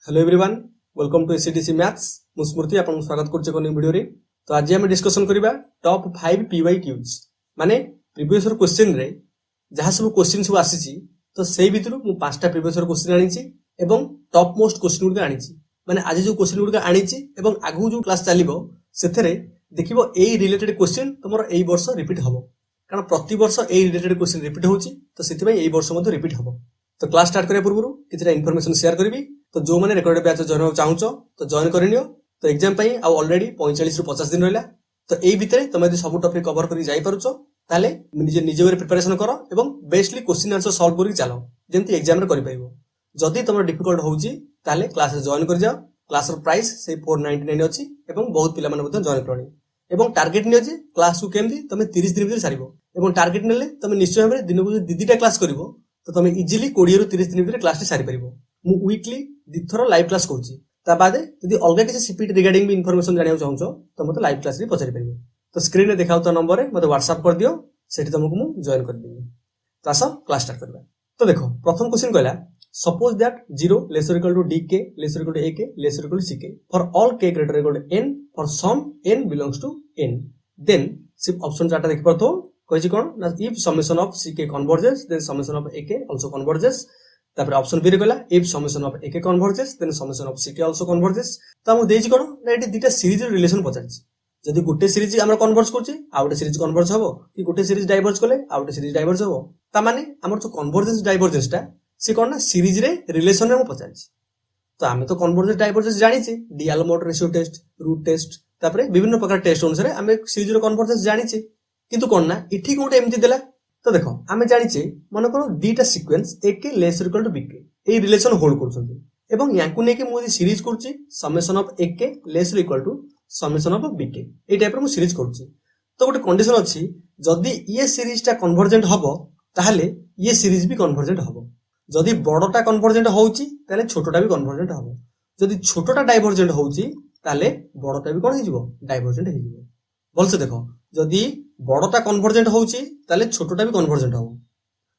Hello everyone, welcome to ACDC maths. मु स्मृति आपन स्वागत करछ कोन वीडियो रे। तो आज हम डिस्कशन करबा टॉप 5 पीवाई क्यूज माने प्रीवियस ईयर क्वेश्चन रे जहा सब क्वेश्चन सब आसीची तो सेही भितरु मु पांचटा प्रीवियस ईयर क्वेश्चन आनीची एवं टॉप मोस्ट क्वेश्चन गुड आनीची। माने आज जो क्वेश्चन गुड आनीची एवं आगु जो क्लास चलिबो सेथरे देखिबो एई रिलेटेड क्वेश्चन तमरो एई वर्ष रिपीट हबो, कारण प्रति वर्ष एई रिलेटेड क्वेश्चन रिपीट होउची तो सेति भाई एई वर्ष मध्ये रिपीट हबो। तो क्लास स्टार्ट करिया पूर्व किछटा इन्फॉर्मेशन शेयर करबी। तो जो माने रेकॉर्डेड बैच जॉइन होना चाहूचो तो जॉइन करिनियो। तो एग्जाम पई आ ऑलरेडी 45 रु 50 दिन रहला। तो एई भितरे तमे यदि सब टॉपिक कवर करी जाई पारुचो ताले निजे निजे वे प्रिपरेशन करो एवं बेस्टली क्वेश्चन आंसर सॉल्व करी चलो जेंति एग्जाम रे करि पाइबो। जदि तमर डिफिकल्ट होउची ताले क्लास रे जॉइन कर जाओ। क्लास रो प्राइस से 499 अछि एवं बहुत पिला माने मध्ये जॉइन करनी एवं टारगेट नियो जे क्लास को केमदी तमे 30 दिन भितर सारिबो एवं टारगेट नेले तमे निश्चय भाबरे दिन को दीदीटा क्लास करिवो तो तमे इजीली 20 रु 30 दिन भितर क्लास रे सारि परिबो। मु वीकली दिथरो लाइव क्लास करछि ता बादे यदि अलगा किसी सीपीटी रिगार्डिंग भी इन्फॉर्मेशन जानियो चाहछो तो मते लाइव क्लास रे पछारि परिबो। तो स्क्रीन रे देखाउता नंबर रे मते व्हाट्सएप कर दियो, सेठी तुमको मु जॉइन कर देबी। तो आसो क्लास स्टार्ट करबा। तो देखो प्रथम क्वेश्चन कहला suppose that 0 less or equal to dk less or equal to ak less or equal to ck for all k greater equal to n for some n belongs to n then सिर्फ option चारटा देखि परतो कहिछि कोन ना if summation of ck converges then summation of ak also converges. तापर option B रे कहला if summation of ak converges then summation of ck also converges. त हम देछि कोन ना एटी दुटा सीरीज रे रिलेशन पचाछि। जदि गुटे सीरीज हमरा कन्वर्ज करछि आ गुटे सीरीज कन्वर्ज हबो कि गुटे सीरीज डाइवर्ज कले आ गुटे सीरीज डाइवर्ज हबो ता माने हमर जो कन्वर्जेंस डाइवर्जेंस टा से कोन ना सीरीज रे रिलेशन रे हम पचाछि। तो हमें तो कन्वर्जेंस डाइवर्जेंस जानि छी डिएलमोट रेशियो टेस्ट रूट टेस्ट तापर विभिन्न प्रकार टेस्ट अनुसार हमें सीरीज रो कन्वर्जेंस जानि छी किंतु कोन ना इठी कोटे एमति देला। तो देखो हमें जानि छी मन करो दीटा sequence ak less equal to bk ए रिलेशन होल्ड करछन्ती एवं याकु ने के मु सीरीज करछि summation of ak less equal to summation of bk ए टाइप रो मु सीरीज करछि। तो गोटे कंडीशन अछि जदि ये सीरीज टा कन्वर्जेंट हबो ताहले ये सीरीज भी कन्वर्जेंट हबो। जदि बड़टा कन्वर्जेंट होउची ताले छोटटा भी कन्वर्जेंट हबो। जदि छोटटा डाइवर्जेंट होउची ताले बड़टा भी कोन हिजिवो डाइवर्जेंट हिजिवो। बोलसे देखो जदि बड़टा कन्वर्जेंट होउची ताले छोटटा भी कन्वर्जेंट हबो।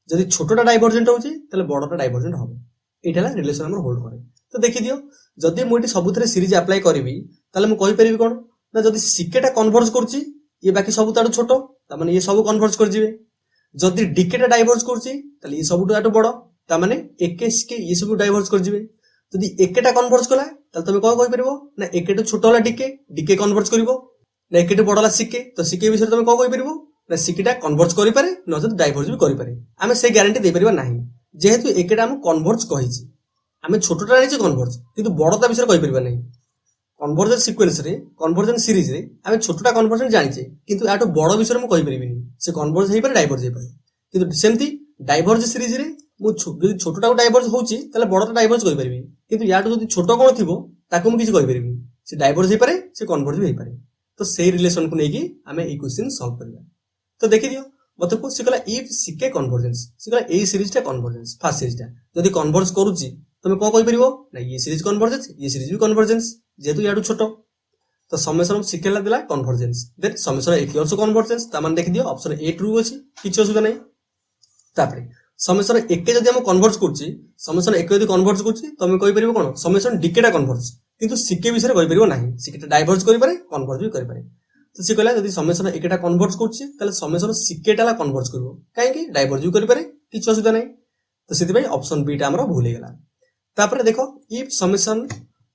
जदि छोटटा डाइवर्जेंट होउची ताले बड़टा डाइवर्जेंट हबो। एटाला रिलेशन हमर होल्ड करे। तो देखि दियो जदि मोटी सबुथरे सीरीज अप्लाई करबी ताले मु कहि परिबी कोन ना जदि सीकेटा कन्वर्ज करची ये बाकी सब ताडू छोटो ता माने ये सब कन्वर्ज कर जिवे। जदि डीकेटा डाइवर्ज करची ताले ये सब ताडू बड़ो ता माने एके सीके ये सब डाइवर्ज कर जिवे। जदि एकेटा कन्वर्ज कला ताले तमे कोन कहि परिबो ना एकेटा छोटो वाला डीके डीके कन्वर्ज करिवो ना एकेटा बड़ वाला सीके तो सीके विषय तमे कोन कहि परिबो ना सीकेटा कन्वर्ज करि पारे न जदि डाइवर्ज भी करि पारे। आमे से ग्यारंटी दे परिबा नाही जेहेतु एकेटा हम कन्वर्ज कहिछि आमे छोटोटा आनिछि कन्वर्ज किंतु बड़टा विषय कहि परिबा नाही। कन्वर्जन सीक्वेंस रे कन्वर्जन सीरीज रे आमे छोटोटा कन्वर्जन जानिछे किंतु आटो बड़ विषय मु कहि परिबिनी से कन्वर्ज हेइ पारे डाइवर्ज हेइ पारे। किंतु सेमती डाइवर्ज सीरीज रे मु जदि छोटोटा को डाइवर्ज होउची ताले बड़टा डाइवर्ज कहि परिबी किंतु याटो जदि छोटो कोन थिबो ताको मु किछि कहि परिबिनी से डाइवर्ज हेइ पारे से कन्वर्ज भी हेइ पारे। तो सेही रिलेशन को नेकी आमे ए क्वेश्चन सॉल्व करबा। तो देखि दियो मते को सिकला इफ ck कन्वर्जेंस सिकला ए सीरीज टा कन्वर्जेंस फर्स्ट सीरीज टा जदि कन्वर्ज करूची तमे को कहि परिबो ना ये सीरीज कन्वर्जेंस ये सीरीज भी कन्वर्जेंस जेतु याडू छोटो। तो समेशन ऑफ ck ला देला convergence then summation of ak also convergence ता मान देखि दियो ऑप्शन ए ट्रू अछि किछ असुविधा नै। तापरे समेशन ak जदि हम कन्वर्ज करची समेशन ak जदि कन्वर्ज करची तमे कहि परिबो कोन समेशन dk टा कन्वर्ज किंतु ck विषय कहि परिबो नाही ck टा डाइवर्ज करि पारे कन्वर्ज भी करि पारे। तो से कहला जदि समेशन ak टा कन्वर्ज करची ताले समेशन ck टा ला कन्वर्ज करबो काहे कि डाइवर्ज भी करि पारे किछ असुविधा नै। तो सेति भाई ऑप्शन बी टा हमरो भूल हे गेला। तापरे देखो इफ समेशन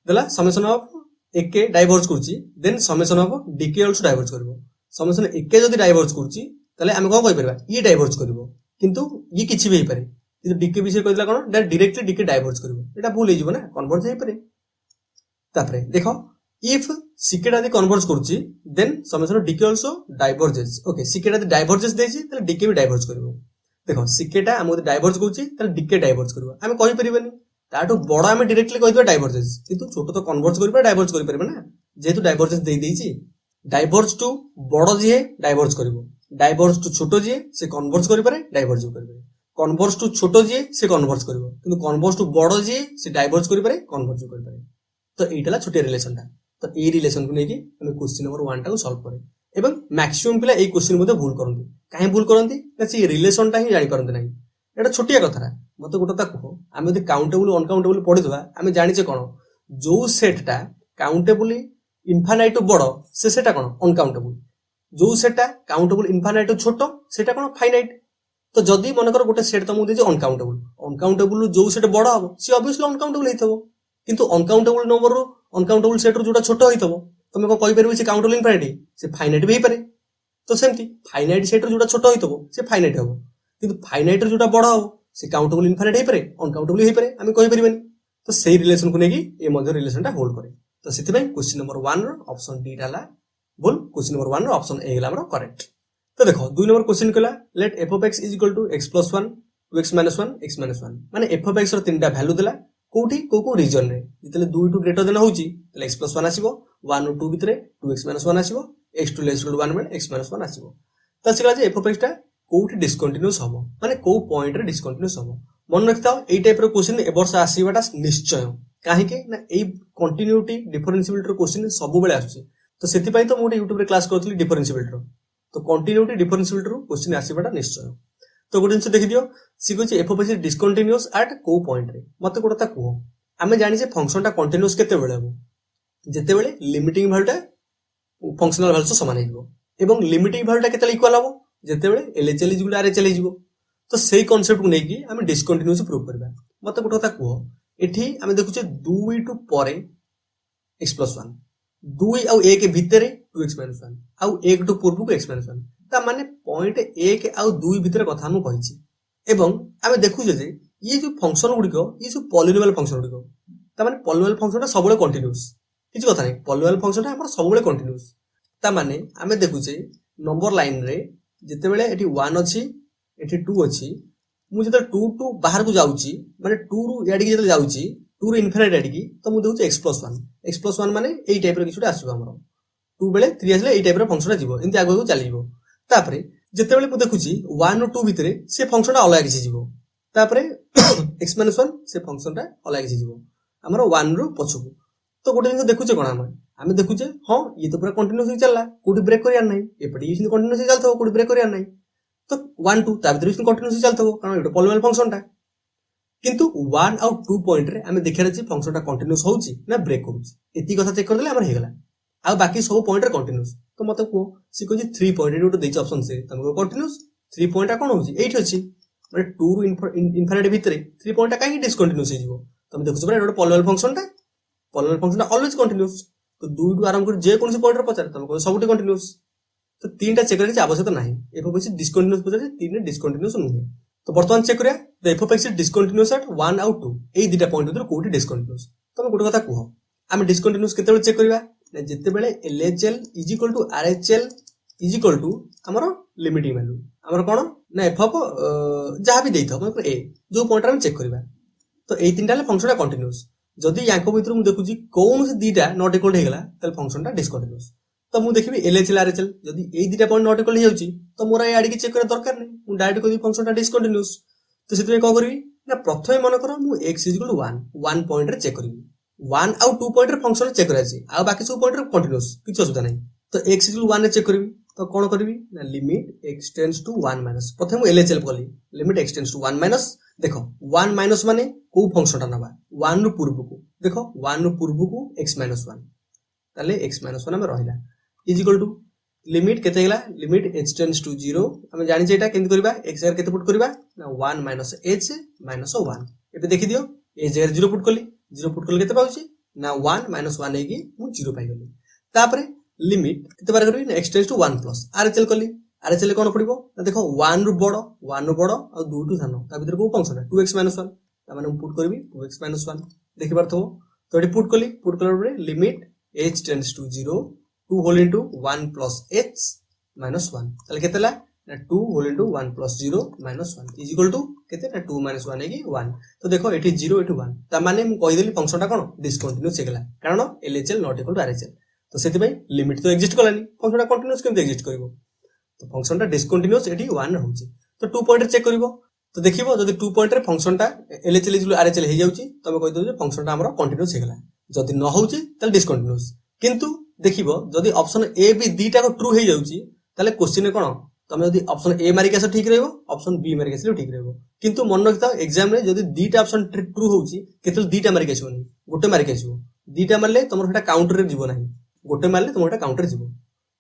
देला समेशन ऑफ ak डाइवर्ज करची then summation of dk also diverge करबो। समेशन ak जदि डाइवर्ज करची ताले हम को कहि परबा ये डाइवर्ज करबो किंतु ये किछि भी हे पारे किंतु dk विषय कहिला कोन डायरेक्टली dk डाइवर्ज करबो एटा भूल हे जिवो ना कन्वर्ज हे पारे। तापरे देखो इफ ck टा कन्वर्ज करची then summation of dk also diverges okay ck टा डाइवर्जेस देछि ताले dk भी डाइवर्ज करबो। देखो ck टा हम डाइवर्ज करची ताले dk डाइवर्ज करबो हम कहि परिबनी ताटो बड़ हम डायरेक्टली कहिबा डाइवर्जेंस किंतु छोटो तो कन्वर्ज करिबा डाइवर्ज करि परिबा ना जेतु डाइवर्जेंस देई देछि डाइवर्ज टू बड़ जे डाइवर्ज करिवो डाइवर्ज टू छोटो जे से कन्वर्ज करि पारे डाइवर्ज करि पारे कन्वर्ज टू छोटो जे से कन्वर्ज करिवो किंतु कन्वर्ज टू बड़ जे से डाइवर्ज करि पारे कन्वर्ज करि पारे। तो एटाला छोटे रिलेशन टा। तो ए रिलेशन को नेकी हम क्वेश्चन नंबर 1 टा को सॉल्व करे एवं मैक्सिमम पिला ए क्वेश्चन मध्ये भूल करंती काहे भूल करंती ना से रिलेशन टा ही जानि परंती नाही এটা ଛୋଟିଆ କଥାଟା ମତେ ଗୋଟେ କଥା କୁହ ଆମେ ଯଦି କାଉଣ୍ଟେବୁଲ ଅନକାଉଣ୍ଟେବୁଲ ପଢିଥିବା ଆମେ ଜାଣିଛେ କ'ଣ ଯୋଉ ସେଟଟା କାଉଣ୍ଟେବୁଲ ଇନଫାନାଇଟ ବଡ ସେ ସେଟା କ'ଣ ଅନକାଉଣ୍ଟେବୁଲ ଯୋଉ ସେଟା କାଉଣ୍ଟେବୁଲ ଇନଫାନାଇଟ ଛୋଟ ସେଟା କ'ଣ ଫାଇନାଇଟ ତ ଯଦି ମନେକର ଗୋଟେ ସେଟ ତମକୁ ଦେଇଛି ଅନକାଉଣ୍ଟେବୁଲ ଯୋଉ ସେଟ ବଡ ହବ ସିଏ ଅବଭିୟସଲି ଅନକାଉଣ୍ଟେବୁଲ ହେଇଥିବ କିନ୍ତୁ ଅନକାଉଣ୍ଟେବୁଲ ନମ୍ବରରୁ ଅନକାଉଣ୍ଟେବୁଲ ସେଟରୁ ଯୋଉଟା ଛୋଟ ହେଇଥିବ ତମେ କ'ଣ କହିପାରିବ ସେ କାଉଣ୍ଟେବୁଲ ଇନଫାନାଇଟ ସେ ଫାଇନାଇଟ ବି ହେଇପାରେ ତ ସେମିତି ଫାଇନାଇଟ ସେଟରୁ ଯୋଉଟା ଛୋଟ ହେଇଥିବ ସେ ଫାଇନାଇଟ ହବ କିନ୍ତୁ ଫାଇନାଇଟରୁ ଯୋଉଟା ବଡ ହବ ସେ କାଉଣ୍ଟେବୁଲ ଇନଫାଇନାଇଟ ହେଇପାରେ ଅନକାଉଣ୍ଟେବୁଲ ହେଇପାରେ ଆମେ କହିପାରିବାନି ତ ସେଇ ରିଲେସନକୁ ନେଇକି ଏ ମଧ୍ୟ ରିଲେସନଟା ହୋଲ୍ଡ କରେ ତ ସେଥିପାଇଁ କ୍ୱେଶ୍ଚିନ୍ ନମ୍ବର 1 ର ଅପସନ ଡିଟା ହେଲା ଭୁଲ କ୍ୱେଶ୍ଚିନ୍ ନମ୍ବର 1 ର ଅପସନ ଏ ହେଲା ଆମର କରେକ୍ଟ ତ ଦେଖ 2 ନମ୍ବର କ୍ୱେଶ୍ଚିନ୍ କହିଲା late f of x is equal to x plus 1 2x minus 1 x minus 1 ମାନେ f of x ର ତିନିଟା ଭ୍ୟାଲୁ ଦେଲା କୋଉଠି କୋଉ ରିଜନ ରେ ଯେତେବେଳେ 2 ଟୁ ଗ୍ରେଟର ଦେନ ହଉଛି ତାହେଲେ x plus 1 ଆସିବ 1 ରୁ 2 ଭିତରେ 2x minus 1 ଆସିବ x to less equal to 1 ବେଳେ x minus 1 ଆସିବ ତ ଆସିଲା ଯେ f of x ଟା କୋଉଠି ডিসকন্টিনিউস হবো মানে কোউ পয়েন্ট রে ডিসকন্টিনিউস হবো মনে রাখতাও এই টাইপর কোশ্চেন এ বর্ষ আসিবাটা নিশ্চয় কাহিকি না এই কন্টিনিউটি ডিফরেন্সিবিলিটি র কোশ্চেন সবুবেলে আসছে তো সেতিপাই তো মু ইউটিউব রে ক্লাস করছিলি ডিফরেন্সিবিলিটি র তো কন্টিনিউটি ডিফরেন্সিবিলিটি র কোশ্চেন আসিবাটা নিশ্চয় তো গোটে জিনিস দেখি দিও সি কইছে এফ অফ এক্স ডিসকন্টিনিউস আট কোউ পয়েন্ট রে মতে গোটা তা কুহ আমি জানি যে ফাংশনটা কন্টিনিউস কেতে বেলে হবো যেতেবেলে লিমিটিং ভ্যালুটা ফাংশনাল ভ্যালু সমান হইব এবং লিমিটিং ভ্যালুটা কেতে ইকুয়াল হবো যেতেবেলে এলএচএল ইজ ইকুয়াল আরএচএল হইব তো সেই কনসেপ্ট কু নেকি আমি ডিসকন্টিনিউস প্রুভ করবা মতে গোটা কথা কুহ এটি আমি দেখুছে 2 টু পরে x plus 1 2 ଆଉ 1 ଭିତରେ 2x minus 1 ଆଉ 1 ଟୁ ପୂର୍ବକୁ x minus 1 ତା ମାନେ ପଏଣ୍ଟ 1 ଆଉ 2 ଭିତରେ କଥା ମୁଁ କହିଛି ଏବଂ ଆମେ ଦେଖୁଛେ ଯେ ଇଏ ଯୋଉ ଫଙ୍କସନ ଗୁଡିକ ଇଏ ଯୋଉ ପଲିନୋମିଆଲ ଫଙ୍କସନ ଗୁଡିକ ତା ମାନେ ପଲିନୋମିଆଲ ଫଙ୍କସନଟା ସବୁବେଳେ କଣ୍ଟିନ୍ୟୁଅସ୍ କିଛି କଥା ନାହିଁ ପଲିନୋମିଆଲ ଫଙ୍କସନଟା ଆମର ସବୁବେଳେ କଣ୍ଟିନ୍ୟୁଅସ୍ ତା ମାନେ ଆମେ ଦେଖୁଛେ ନମ୍ବର ଲାଇନ ରେ ଯେତେବେଳେ ଏଠି 1 ଅଛି ଏଠି 2 ଅଛି ମୁଁ ଯେତେବେଳେ 2 ଟୁ ବାହାରକୁ ଯାଉଛି ମାନେ 2 ରୁ ଏଡିକି ଯେତେବେଳେ ଯାଉଛି 2 ରୁ ଇନଫିନିଟି ଏଡିକି ତ ମୁଁ ଦେଖୁଛି x plus 1 ମାନେ ଏଇ ଟାଇପର କିଛି ଗୋଟେ ଆସିବ ଆମର 2 ବେଳେ 3 ଆସିଲେ ଏଇ ଟାଇପର ଫଙ୍କସନଟା ଯିବ ଏମିତି ଆଗକୁ ଚାଲିଯିବ ତାପରେ ଯେତେବେଳେ ମୁଁ ଦେଖୁଛି 1 ରୁ 2 ଭିତରେ ସେ ଫଙ୍କସନଟା ଅଲଗା କିଛି ଯିବ ତାପରେ x minus 1 ସେ ଫଙ୍କସନଟା ଅଲଗା କିଛି ଯିବ ଆମର 1 ରୁ ପଛକୁ ତ ଗୋଟେ ଜିନିଷ ଦେଖୁଛେ କ'ଣ ଆମେ ଦେଖୁଛେ ହଁ ଇଏ ତ ପୁରା କଣ୍ଟିନ୍ୟୁଅସ୍ ହେଇ ଚାଲିଲା କୋଉଠି ବ୍ରେକ୍ କରିବାର ନାହିଁ ଏପଟେ ଇଏ ସେମିତି କଣ୍ଟିନ୍ୟୁଅସ୍ ହେଇ ଚାଲିଥିବ କୋଉଠି ବ୍ରେକ୍ କରିବାର ନାହିଁ ତ 1 2 ତା ଭିତରେ ସେମିତି କଣ୍ଟିନ୍ୟୁଅସ୍ ହେଇ ଚାଲିଥିବ କାରଣ ଏଇଟା ପଲିନୋମିଆଲ ଫଙ୍କସନଟା কিন্তু 1 ଆଉ 2 পয়েন্ট রে আমি দেখার আছে ফংশনটা কন্টিনিউয়াস হଉଛି না ব্রেক করুଛି এতি কথা চেক করলে আমার হেগলা ଆଉ বাকি সব পয়েন্ট রে কন্টিনিউয়াস তো মতে কো সি কইছি 3 পয়েন্ট রে ওটা দেইছি অপশন সি তুমি কন্টিনিউয়াস 3 পয়েন্টটা কোন হଉଛି এইটি ଅଛି মানে 2 ରୁ ইনফিনিটি ভিতরে 3 পয়েন্টটা কাহি ডিসকন্টিনিউয়াস হই যাব তুমি দেখুছ পরে এটা পলিনোমিয়াল ফংশনটা অলওয়েজ কন্টিনিউয়াস তো 2 টু আরম্ভ করে যে কোনসি পয়েন্ট রে পচারে তুমি কো সবটি কন্টিনিউয়াস তো তিনটা চেক করার আবশ্যকতা নাই এফ কইছি ডিসকন্টিনিউয়াস পচারে তিনটা ডিসকন্টিনিউয়াস নুহে তো বর্তমান চেক করিয়া the f of x is discontinuous at 1 আউ 2 এই দুইটা পয়েন্ট ভিতরে কোটি ডিসকন্টিনিউয়াস তুমি গোটে কথা কুহ আমি ডিসকন্টিনিউয়াস কেতেবেলে চেক করিবা না যেতেবেলে LHL is equal to RHL is equal to আমার লিমিটিং ভ্যালু আমার কোন না এফ অফ যাহা বি দেইতো মানে এ जो পয়েন্ট আমি চেক করিবা তো এই তিনটা হলে ফাংশনটা কন্টিনিউয়াস যদি ইয়াଙ୍କ ভিতরে মু দেখুছি কোনসি দুইটা নট ইকুয়াল হেগলা তাহলে ফাংশনটা ডিসকন্টিনিউয়াস তো মু দেখিবি এলএচএল আরএচএল যদি এই দুইটা পয়েন্ট নট ইকুয়াল হেউছি তো মোর এই আডিকি চেক করা দরকার নাই মু ডাইরেক্ট কই ফাংশনটা ডিসকন্টিনিউয়াস তো সেতবে কোন করিবি না প্রথমে মনে করো মু x = 1 পয়েন্ট রে চেক করিবি 1 ଆଉ 2 পয়েন্ট রে ফাংশন চেক করা আছে আর বাকি সব পয়েন্ট রে কন্টিনিউয়াস কিছু অসুবিধা নাই তো x = 1 রে চেক করিবি তো কোন করিবি না limit x tends to 1 minus প্রথমে মু এলএচএল কলি limit x tends to 1 minus দেখো 1 মাইনাস মানে কোন ফাংশনটা নেবা 1 ରୁ ପୂର୍ବକୁ দেখো 1 ରୁ ପୂର୍ବକୁ x - 1 তাহলে x - 1 ଆମେ ରହିଲା ইজ ইকুয়াল টু লিমিট কেতে গলা লিমিট h টেন্ডস টু 0 আমি জানি যে এটা কেমতি করিবা x এর কেতে পুট করিবা না 1 মাইনাস h মাইনাস 1 এবে দেখি দিও h এর 0 পুট কলি 0 পুট কলি কেতে পাউছি না 1 মাইনাস 1 হেকি মু 0 পাই গলি তারপরে লিমিট কেতে বার করিবি না x tends to 1 plus rhl কলি rhl কোন পড়িবো না দেখো 1 ରୁ বড় আর 2 টু সানো তা ভিতরে কোন ফাংশনটা 2x - 1 তা মানে মু পুট করিবি 2x - 1 দেখি পারথো তো এটি পুট করার পরে limit h tends to 0 2 whole into 1 plus h minus 1 তাহলে কেতে লা না 2 whole into 1 plus 0 minus 1 is equal to কেতে না 2 মাইনাস 1 হেকি 1 তো দেখো এটি 0 এটি 1 তা মানে মু কই দেলি ফাংশনটা কোন ডিসকন্টিনিউয়াস হেগলা কারণ LHL not equal to RHL তো সেতি ভাই লিমিট তো এক্সিস্ট কলানি ফাংশনটা কন্টিনিউয়াস কেমতে এক্সিস্ট করিবো তো ফাংশনটা ডিসকন্টিনিউয়াস এটি 1 হউছি তো 2 পয়েন্ট চেক করিবো তো দেখিবো যদি 2 পয়েন্ট রে ফাংশনটা LHL is equal two RHL হে যাউছি তবে কই দউ যে ফাংশনটা আমরা কন্টিনিউয়াস হেগলা যদি ন হউছি তাহলে ডিসকন্টিনিউয়াস কিন্তু দেখিবো যদি অপশন এ বি দুইটা ট্রু হয়ে যাଉଛି তাহলে কোশ্চেন কোন তুমি যদি অপশন এ মারিক আস ঠিক রহব, অপশন বি মারিক আসলে ঠিক রহব। কিন্তু মনে রাখিথাও এক্সাম রে যদি দুইটা অপশন ট্রু হଉଛି কেতল দুইটা মারিক আসবনি, গোটে মারিক আসব। দুইটা মারলে তোমার সেটা কাউন্টর রে ଯିବ ନାହିଁ, গোটে মারলে তোমার এটা কাউন্টর ଯିବ।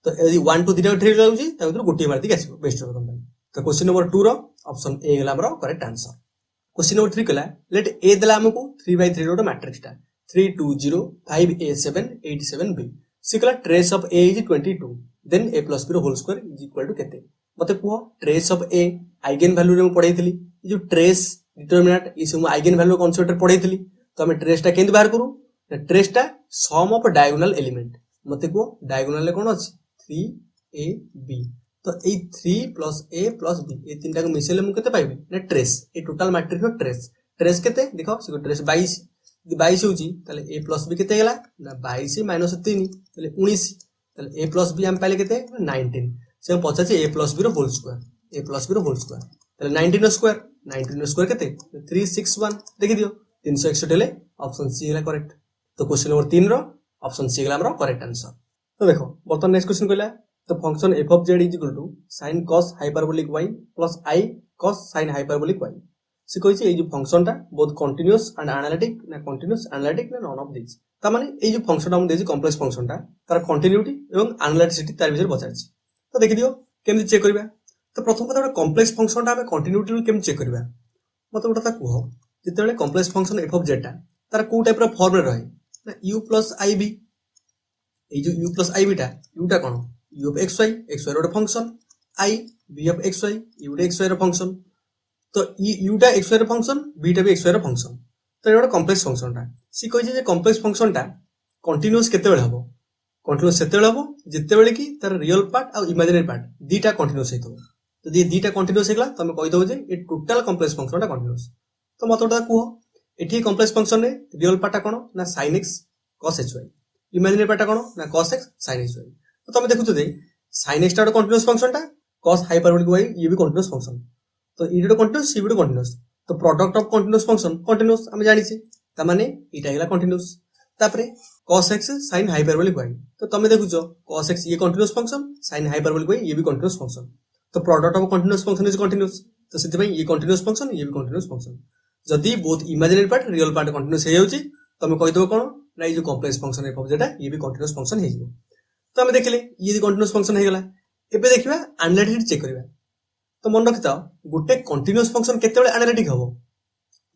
তো যদি 1 2 দুইটা ঠিক রହୁଛି তা ভিতରୁ গোটে মারি দিকে আসব, বেস্ট হবে তোমার। তো क्वेश्चन नंबर 2 रो ऑप्शन ए गला हमरो करेक्ट आंसर। क्वेश्चन नंबर 3 कला लेट ए देला हमको 3/3 रो मैट्रिक्स टा 3 2 0 5 a 7 8 7 b सिकला trace of a is 22 then a plus b रो whole square is equal to केते मते पुओ trace of a eigenvalue रे पढैथिली जो ट्रेस डिटरमिनेंट इस आइगन वैल्यू कॉन्सेप्ट रे पढैथिली। तो हम ट्रेस टा केंद बाहर करू, ट्रेस टा सम ऑफ डायगोनल एलिमेंट मते को डायगोनल ले कोन अछि 3ab। तो ए 3 प्लस ए प्लस बी ए तीनटा को मिसेले मु केते पाइबे ना ट्रेस, ए टोटल मैट्रिक्स रो ट्रेस। ट्रेस केते देखो से ट्रेस 22 22 होची ताले ए प्लस बी केते गेला ना 22 माइनस 3 ताले 19 ताले ए प्लस बी हम पाइले केते 19 से हम पछा ए प्लस बी रो होल स्क्वायर, ए प्लस बी रो होल स्क्वायर ताले 19 रो स्क्वायर केते 361 देखि दियो 361 ले ऑप्शन सी गेला करेक्ट। तो क्वेश्चन नंबर 3 रो ऑप्शन सी गेला हमरो करेक्ट आंसर। तो देखो बर्तन नेक्स्ट क्वेश्चन कहला तो function f of z is equal to sin cos hyperbolic y plus I cos sin hyperbolic y से कहिछि ए जो फंक्शन टा बोथ कंटीन्यूअस एंड एनालिटिक ना कंटीन्यूअस एनालिटिक ना नन ऑफ दिस। ता माने ए जो फंक्शन हम देछि कॉम्प्लेक्स फंक्शन टा तार कंटीन्यूटी एवं एनालिटिसिटी तार विषय बचाछि। तो देखि दियो केमि चेक करबा। तो प्रथम কথা कॉम्प्लेक्स फंक्शन टा हम कंटीन्यूटी रो केमि चेक करबा मते गोटा ता कहो जेतेबेले complex function f of z टा तार को टाइप रो फॉर्म रे रहे ना u plus ib। ए जो u plus ib टा u टा कोन u of xy xy रो function i b of xy u रो xy रो फंक्शन। तो u टा xy रो फंक्शन b टा भी xy रो फंक्शन। तो एटा कॉम्प्लेक्स फंक्शन टा सी कहि जे कॉम्प्लेक्स फंक्शन टा कंटीन्यूअस केते बेले हबो, कंटीन्यूअस सेते बेले हबो जेते बेले की तार रियल पार्ट आ इमेजिनरी पार्ट दीटा कंटीन्यूअस हेतबो। तो जे दीटा कंटीन्यूअस हेगला त हम कहि दउ जे ए टोटल कॉम्प्लेक्स फंक्शन टा कंटीन्यूअस। तो मत ओटा कुहो एठी कॉम्प्लेक्स फंक्शन रे रियल पार्ट टा कोन ना sin x cos hy, imaginary part टा कोन ना cos x sin hy। तो तुम देखु जे sin x टा कंटीन्यूअस फंक्शन टा cos हाइपरबोलिक y ये भी कंटीन्यूअस फंक्शन। तो ई रो कंटीन्यूअस सी भी कंटीन्यूअस। तो product of continuous function continuous हम जानि छी त माने इटा हेला कंटीन्यूअस। तापरे cos x sin hyperbolic y तो तुम देखु जो cos x ये continuous function sin hyperbolic y ये भी कंटीन्यूअस फंक्शन। तो product of continuous function is continuous. तो सेति भाई ये कंटीन्यूअस फंक्शन ये भी कंटीन्यूअस फंक्शन। जदी both imaginary part real part continuous हे जाउची तुम कहि दो कोन ना ये जो complex function f of z ये भी कंटीन्यूअस फंक्शन हे जिवो। तो हम देखले ये कंटीन्यूअस फंक्शन हे गेला। एबे देखिबा एनालिटिक चेक करबा। तो मन रखिता गोटे कंटीन्यूअस फंक्शन केते बेले एनालिटिक हबो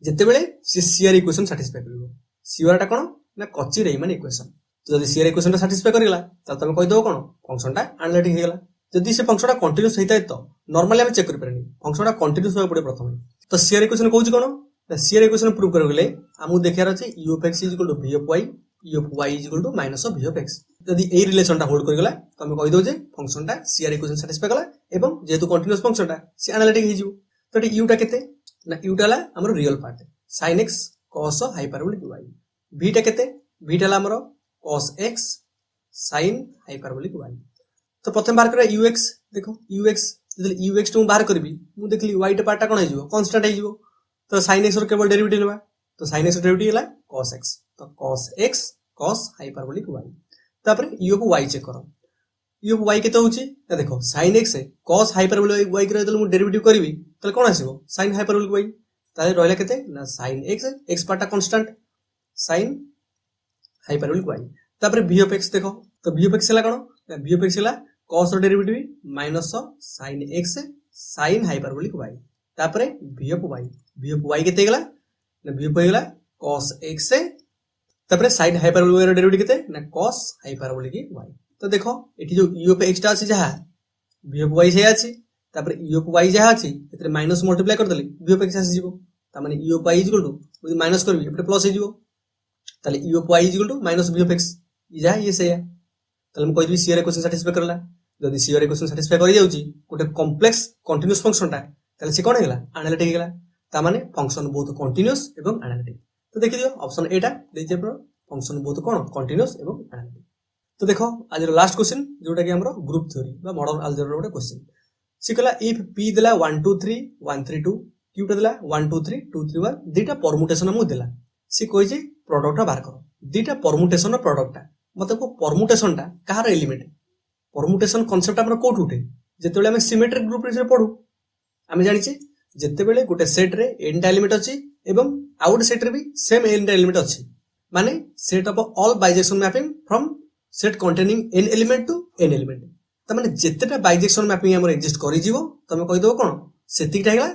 जेते बेले से सीआर इक्वेशन सैटिस्फाई करबो। सीआर टा कोन ना कॉची रीमान इक्वेशन। तो जदी सीआर इक्वेशन टा सैटिस्फाई करगला त तुम कहि दो कोन फंक्शन टा एनालिटिक हे गेला। जदी से फंक्शन टा कंटीन्यूअस हेताय तो नॉर्मली हम चेक कर परनी फंक्शन टा कंटीन्यूअस होय पड़े प्रथम। तो सीआर इक्वेशन कहउची कोन ना सीआर इक्वेशन प्रूव करगले हमु देखियार अछि u of x = v of y u of y = minus of v of x। जदी ए रिलेशन टा होल्ड करगला त हम कहि दो जे फंक्शन टा सीआर इक्वेशन सैटिस्फाई कला एवं जेतु कंटीन्यूअस फंक्शन टा सी एनालिटिक हे जिवो। तो एटी u टा केते ना u टा ला हमर real part sin x cos hyperbolic y, v टा केते v टा ला हमर cos x sin hyperbolic y। तो प्रथम बार करे ux देखो ux जदी ux टू बाहर करबी मु देखली y टा पार्ट टा कोन हे जिवो कांस्टेंट हे जिवो। तो sin x रो केवल डेरिवेटिव लेबा। तो sin x रो डेरिवेटिव होला cos x। तो cos x cos hyperbolic y। तापर u of y चेक करो u of y केते होची ना देखो sin x cos hyperbolic y करे त मु डेरिवेटिव करबी त कोन आसीबो sin हाइपरबोलिक y। ताले रहला केते ना sin x x पार्ट टा कांस्टेंट sin हाइपरबोलिक y। तापर v of x देखो तो v of x हला कोन ना v of x हला cos रो derivative minus sin x sin hyperbolic y। तापर v of y केते गेला ना v of y गेला cos x तापर sin हाइपरबोलिक y रो डेरिवेटिव केते ना cos हाइपरबोलिक y। तो देखो एठी जो u of x टा अछि जहा v of y से अछि तापर u of y जहा अछि एतरे माइनस मल्टीप्लाई कर देली v of x आसी जिवो। त माने u of y = यदि माइनस करबी एपटे प्लस हे जिवो ताले u of y = minus v of x ई जहा ये से ताले हम कहि दिबी सीआर इक्वेशन सैटिस्फाई करला। जदी सीआर इक्वेशन सैटिस्फाई करि जाउची गोटे कॉम्प्लेक्स कंटीन्यूअस फंक्शन टा ताले से कोन हेला एनालिटिक हेला। ता माने फंक्शन बोथ कंटीन्यूअस एवं एनालिटिक। तो देखि दियो ऑप्शन ए टा देजे पर फंक्शन बोथ कोन कंटीन्यूअस एवं एनालिटिक। तो देखो आज लास्ट क्वेश्चन जोटा कि हमरो ग्रुप थ्योरी बा मॉडल अलजेब्रा रो क्वेश्चन सिकला इफ p देला 1 2 3 1 3 2 q टा देला 1 2 3 2 3 1 दीटा परमुटेशन हमु देला सी कहि जे प्रोडक्ट बाहर करो दीटा परमुटेशन रो प्रोडक्ट ता मतलब को परमुटेशन टा कहार एलिमेंट परमुटेशन कांसेप्ट हमरो कोठ उठे ଯେତେବେଳେ ଆମେ ସିମେଟ୍ରିକ୍ ଗ୍ରୁପ ବିଷୟରେ ପଢୁ ଆମେ ଜାଣିଛେ ଯେତେବେଳେ ଗୋଟେ ସେଟ୍ ରେ n ଟା ଏଲିମେଣ୍ଟ ଅଛି ଏବଂ ଆଉ ଗୋଟେ ସେଟ୍ ରେ ବି ସେମ୍ n ଟା ଏଲିମେଣ୍ଟ ଅଛି ମାନେ set of all bijection mapping from set containing n element to n element तमाने जेतेटा बाइजेक्शन मैपिंग हमर एग्जिस्ट करि जीवो तमे कहि देबो कोन सेतिकटा हेला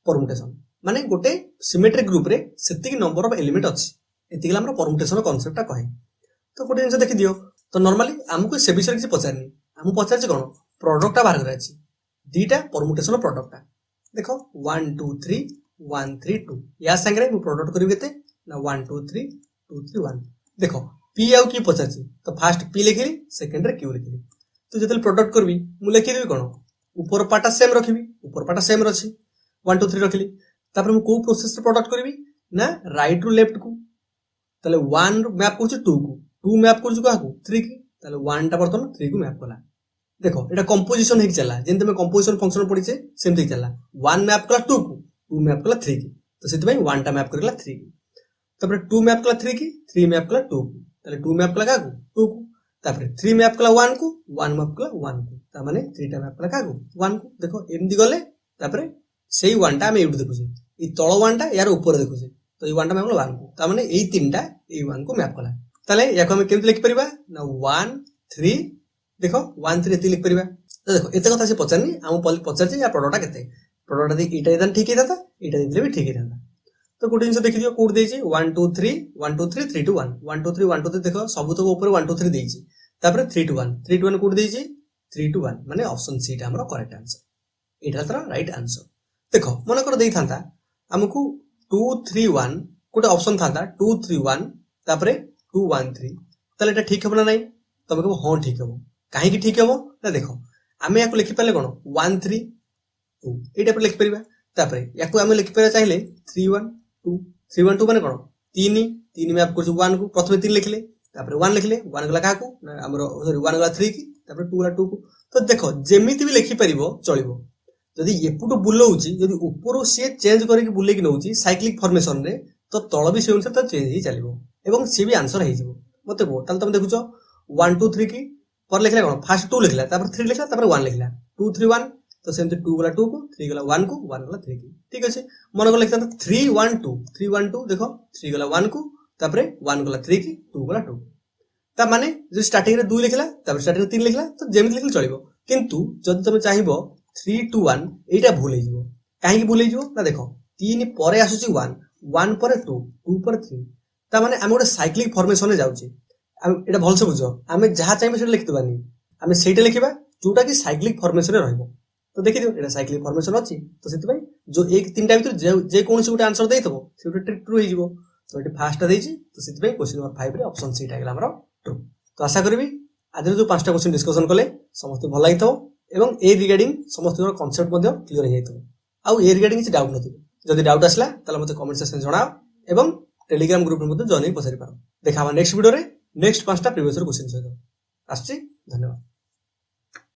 परमुटेशन माने गोटे सिमेट्रिक ग्रुप रे सेतिक नंबर ऑफ एलिमेंट अछि एतिकला हमर परमुटेशन कांसेप्टटा कहे तो गोटे जिंस देखि दियो तो नॉर्मली हमकु से विषय किछ पचारनी हम पचारछि कोन प्रोडक्टटा बाहर करे अछि दीटा परमुटेशन प्रोडक्टटा देखो 1 2 3 1 3 2 या संगे मु प्रोडक्ट करिवे केते ना 1 2 3 2 3 1 देखो पी आउ की पचारछि तो फास्ट पी लिखिली सेकंड रे क्यू लिखिली तो जेतल प्रोडक्ट करबी मु लिखि देबी कोन ऊपर पाटा सेम रखिबी ऊपर पाटा सेम रछि 1 2 3 रखिली तापर मु को प्रोसेस रे प्रोडक्ट करबी ना राइट रु लेफ्ट को तले 1 मैप करछु 2 को 2 मैप करछु काहू 3 की तले 1 टा बर्तन 3 को मैप कला देखो एटा कंपोजिशन हेक चला जेंते में कंपोजिशन फंक्शन पडिছে सेमति चला 1 मैप कला 2 को 2 मैप कला 3 की तो सेति भाई 1 टा मैप करला 3 की तापर 2 मैप कला 3 की 3 मैप कला 2 को तले 2 मैप कला काकू 2 को तापर 3 मैप कला 1 को 1 मैप कला 1 को ता माने 3 टा मैप कला काकू 1 को देखो एमदी गले तापर सेही 1 टा हम एउट देखुछे ई तळ 1 टा यार ऊपर देखुछे तो ई 1 टा मैप कला 1 को ता माने एई 3 टा एई 1 को मैप कला तले याको हम केमति लिखि परिबा ना 1 3 देखो 1 3 एति लिखि परिबा तो देखो एते कथा से पचारनी हम पचारछि या प्रोडक्टटा केते प्रोडक्टटा दे इटा इदान ठीक हेता इटा दिले भी ठीक हेता तो गोटे जिन देखि दियो कोड देछि 1 2 3 1 2 3 3 2 1 1 2 3 1 2 3 देखो सब तो ऊपर 1 2 3 देछि तापर 3 2 1 3 2 1 कोड देछि 3 2 1 माने ऑप्शन सी टा हमरो करेक्ट आंसर एटा तरा राइट आंसर देखो मन कर देई थांता हमकु 2 3 1 कोटे ऑप्शन थांता 2 3 1 तापर 2 1 3 तले एटा ठीक हबना नाही तमे कहबो हां ठीक हबो काहे की ठीक हबो ना देखो आमे याको लिखि पाले कोन 1 3 2 एटा पर लिखि परिबा तापर याको आमे लिखि पारे चाहिले 3 1 2 3 1 2 माने कोन 3 3 मैप करछु 1 को प्रथमे 3 लिखले तापर 1 लिखले 1 गला काकू हमरो सॉरी 1 गला 3 की तापर 2 गला 2 को तो देखो जेमिति भी लिखि परिबो चलिबो जदी एपुटो बुलौची जदी ऊपरो से चेंज करि के बुले कि नउची साइक्लिक फॉर्मेशन रे तो तळ भी से अनुसार तो चेंज ही चलिबो एवं से भी आंसर हे जिवो मते को ताल तुम देखुछो 1 2 3 की पर लिखला कोन फर्स्ट 2 लिखला तापर 3 लिखला तापर 1 लिखला 2 3 1 तो सेमते 2 गला 2 को 3 गला 1 को 1 गला 3 की ठीक अछि मन को लिखता 3 1 2 3 1 2 देखो 3 गला 1 को तापर 1 गला 3 की 2 गला 2 ता माने जो स्टार्टिंग रे 2 लिखला तापर स्टार्टिंग रे 3 लिखला तो जेमिति लिखले चलिबो किंतु जद तुम चाहिबो 3 2 1 एटा भूल हे जिवो काहे की भूल हे जिवो ना देखो 3 परे आसुची 1 1 परे 2 2 परे 3 ता माने हम गोटे साइक्लिक फॉर्मेशन रे जाउची एटा भल से बुझो हमें जहा चाहिबे सेटा लिख देबानी हमें सेटा लिखिबा जोटा की साइक्लिक फॉर्मेशन रे रहइबो तो देखि दियो एटा साइक्लिक फॉर्मेशन अछि तो सेति भाई जो एक तीनटा भीतर जे कोन से गोटे आंसर देइतबो से गोटे ट्रू हे जिवो तो एटी फास्ट देछि तो सेति भाई क्वेश्चन नंबर 5 रे ऑप्शन सी टाइगला हमरो ट्रू तो आशा करबी आज जो पांचटा क्वेश्चन डिस्कशन कले समस्त भल लागितो एवं ए रिगार्डिंग समस्त कांसेप्ट मध्ये क्लियर हे जाइतो आ ए रिगार्डिंग किछ डाउट नथि जदि डाउट आसला तले मते कमेंट सेक्शन जणाओ एवं टेलीग्राम ग्रुप मध्ये जॉइन पसारि पारो देखाबा नेक्स्ट वीडियो रे नेक्स्ट पांचटा प्रीवियस क्वेश्चन सहित आछि धन्यवाद।